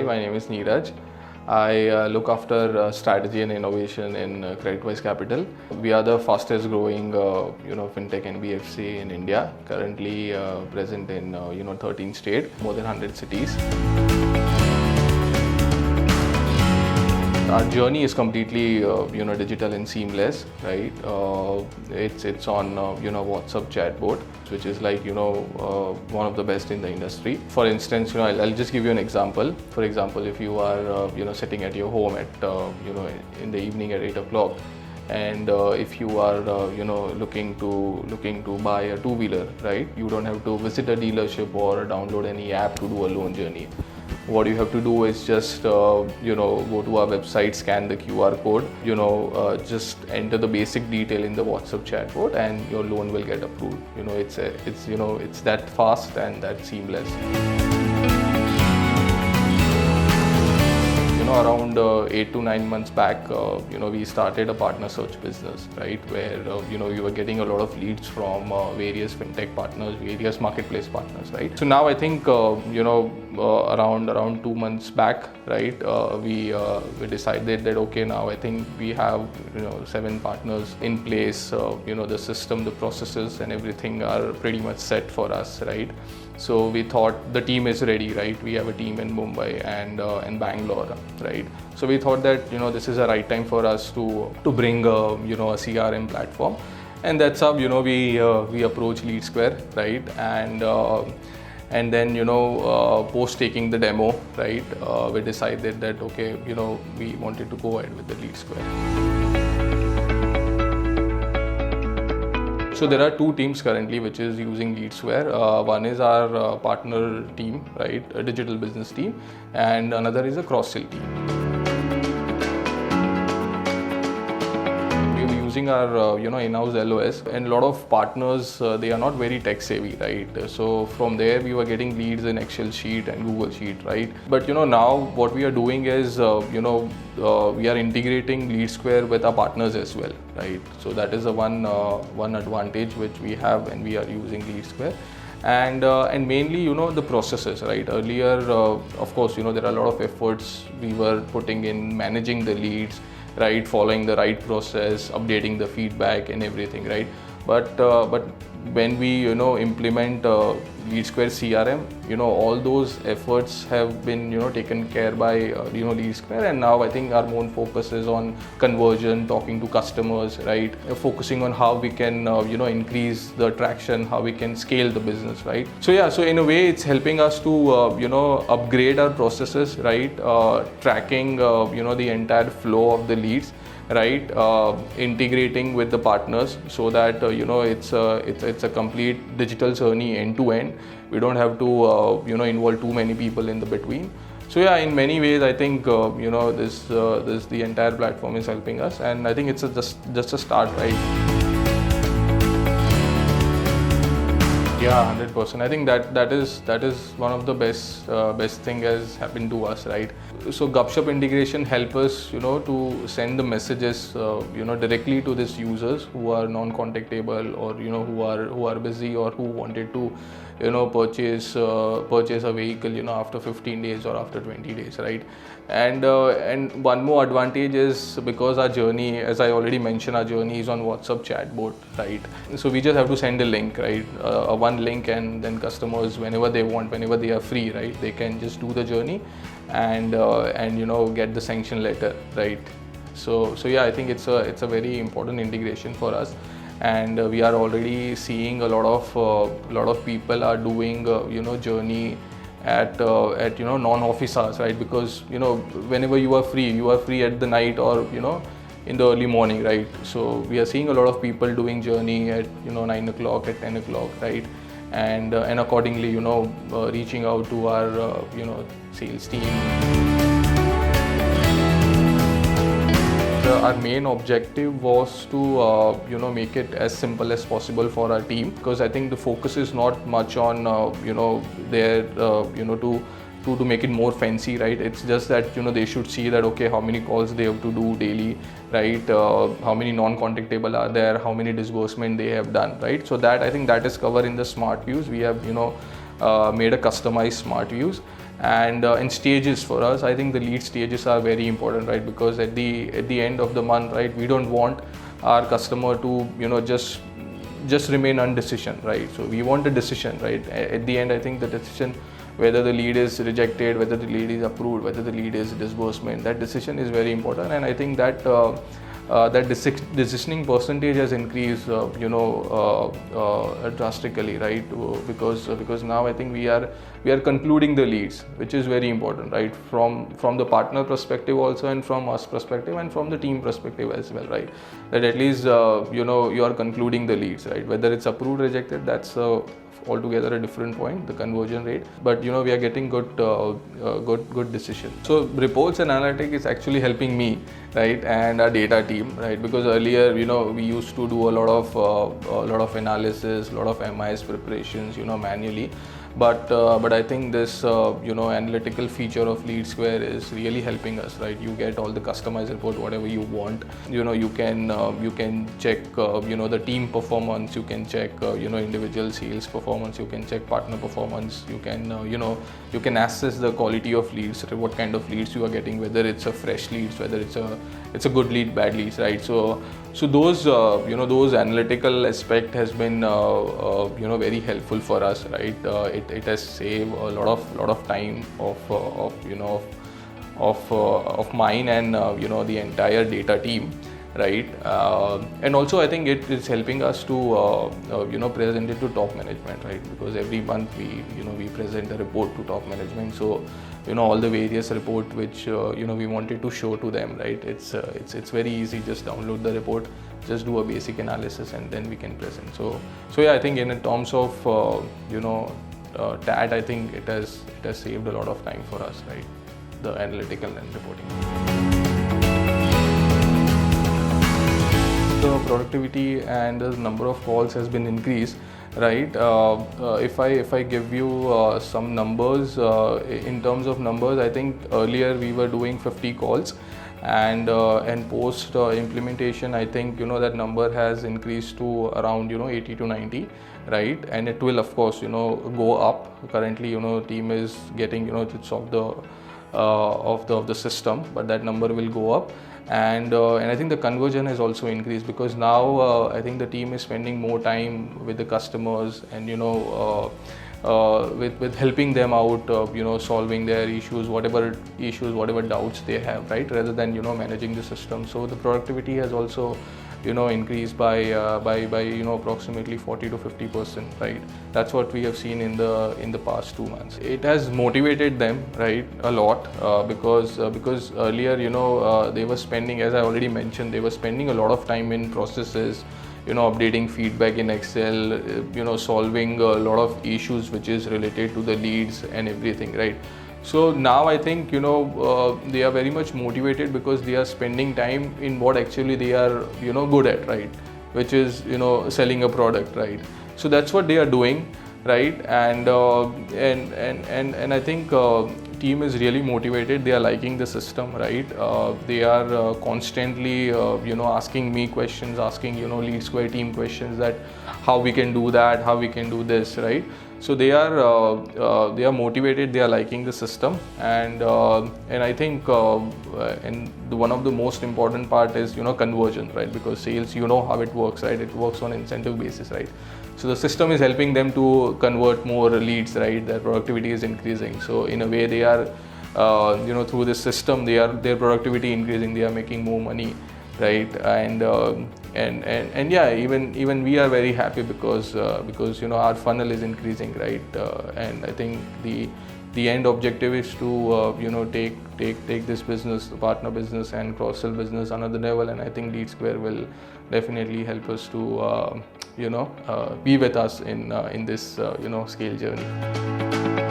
my name is Neeraj. I look after strategy and innovation in Creditwise Capital. We are the fastest growing, fintech NBFC in India. Currently present in 13 states, more than 100 cities. Our journey is completely, digital and seamless, right? It's on, WhatsApp chatbot, which is like, one of the best in the industry. For instance, I'll just give you an example. For example, if you are, sitting at your home at, in the evening at 8 o'clock, and if you are, looking to buy a two-wheeler, right? You don't have to visit a dealership or download any app to do a loan journey. What you have to do is just go to our website, scan the QR code, just enter the basic detail in the WhatsApp chatbot, and your loan will get approved. It's that fast and that seamless. Around 8 to 9 months back, we started a partner search business, right? Where we were getting a lot of leads from various fintech partners, various marketplace partners, right? So now I think around 2 months back, right? We decided that okay, now I think we have 7 partners in place. The system, the processes, and everything are pretty much set for us, right? So we thought the team is ready, right? We have a team in Mumbai and Bangalore, right? So we thought that this is the right time for us to bring a CRM platform, and that's how we approach LeadSquare, right? And then post taking the demo, right? We decided that okay, we wanted to go ahead with the LeadSquare. So there are 2 teams currently which is using LeadSquare. One is our partner team, right, a digital business team, and another is a cross-sell team. We're using our in-house LOS, and a lot of partners they are not very tech savvy, right? So from there we were getting leads in Excel sheet and Google Sheet, right? But now what we are doing is we are integrating LeadSquare with our partners as well, right? So that is the one advantage which we have when we are using LeadSquare. And mainly the processes, right? Earlier of course there are a lot of efforts we were putting in managing the leads, right, following the right process, updating the feedback and everything, right? But when we implement LeadSquare CRM, all those efforts have been taken care by LeadSquare, and now I think our main focus is on conversion, talking to customers, right, focusing on how we can increase the traction, how we can scale the business, right? So yeah, so in a way it's helping us to upgrade our processes, right, tracking the entire flow of the leads, right, integrating with the partners so that it's a complete digital journey end to end. We don't have to involve too many people in the between. So yeah, in many ways I think this the entire platform is helping us, and I think it's just a start, right? Yeah, 100%. I think that is one of the best thing has happened to us, right? So Gupshup integration help us, to send the messages, directly to these users who are non-contactable, or who are busy, or who wanted to, purchase a vehicle, after 15 days or after 20 days, right? And one more advantage is because our journey, as I already mentioned, our journey is on WhatsApp chatbot, right? So we just have to send a link, right? One link, and then customers, whenever they want, whenever they are free, right, they can just do the journey and get the sanction letter, right? So yeah, I think it's a very important integration for us, and we are already seeing a lot of people are doing journey at non-office hours, right? Because whenever you are free at the night, or in the early morning, right? So we are seeing a lot of people doing journey at 9 o'clock, at 10 o'clock, right? And accordingly reaching out to our sales team. Our main objective was to make it as simple as possible for our team, because I think the focus is not much on to make it more fancy, right? It's just that they should see that okay, how many calls they have to do daily, right? How many non-contactable are there, how many disbursement they have done, right? So that I think that is covered in the smart views. We have made a customized smart views, and in stages. For us, I think the lead stages are very important, right? Because at the end of the month, right, we don't want our customer to just remain undecision, right? So we want a decision, right? At the end, I think the decision, whether the lead is rejected, whether the lead is approved, whether the lead is disbursement, that decision is very important. And I think that decisioning percentage has increased, drastically, right? Because now I think we are concluding the leads, which is very important, right? From the partner perspective also, and from us perspective, and from the team perspective as well, right? That at least you are concluding the leads, right? Whether it's approved, rejected, that's altogether a different point, the conversion rate. But we are getting good decisions. So reports and analytics is actually helping me, right, and our data team, right? Because earlier, we used to do a lot of analysis, a lot of MIS preparations, manually. But I think this analytical feature of LeadSquare is really helping us, right? You get all the customized report, whatever you want. You can check the team performance. You can check individual sales performance. You can check partner performance. You can assess the quality of leads, what kind of leads you are getting, whether it's a fresh leads, whether it's a good lead, bad leads, right? So those those analytical aspect has been very helpful for us, right? It has saved a lot of time of mine and the entire data team, right? And also I think it is helping us to present it to top management, right? Because every month we present a report to top management. So all the various report which we wanted to show to them, right? It's very easy. Just download the report, just do a basic analysis, and then we can present. So yeah, I think in terms of TAT, I think it has saved a lot of time for us, right? The analytical and reporting. The productivity and the number of calls has been increased, right? If I give you some numbers, in terms of numbers, I think earlier we were doing 50 calls, and post implementation, I think that number has increased to around 80 to 90, right? And it will of course go up. Currently team is getting it's of the system, but that number will go up. And I think the conversion has also increased, because now I think the team is spending more time with the customers, and with helping them out, solving their issues, whatever doubts they have, right, rather than managing the system. So the productivity has also increased by approximately 40 to 50%, right? That's what we have seen in the past 2 months. It has motivated them, right, a lot, because earlier they were spending, as I already mentioned, they were spending a lot of time in processes, updating feedback in Excel, solving a lot of issues which is related to the leads and everything, right? So now I think they are very much motivated, because they are spending time in what actually they are good at, right? Which is selling a product, right? So that's what they are doing, right? And I think team is really motivated. They are liking the system, right? They are constantly asking me questions, asking LeadSquare team questions, that how we can do that, how we can do this, right? So they are motivated. They are liking the system, and I think and one of the most important part is conversion, right? Because sales, how it works, right? It works on incentive basis, right? So the system is helping them to convert more leads, right? Their productivity is increasing. So in a way, they are through this system, their productivity increasing. They are making more money, right? And yeah, even we are very happy, because our funnel is increasing, right? And I think the end objective is to take this business, the partner business and cross-sell business, another level. And I think LeadSquare will definitely help us to be with us in this scale journey.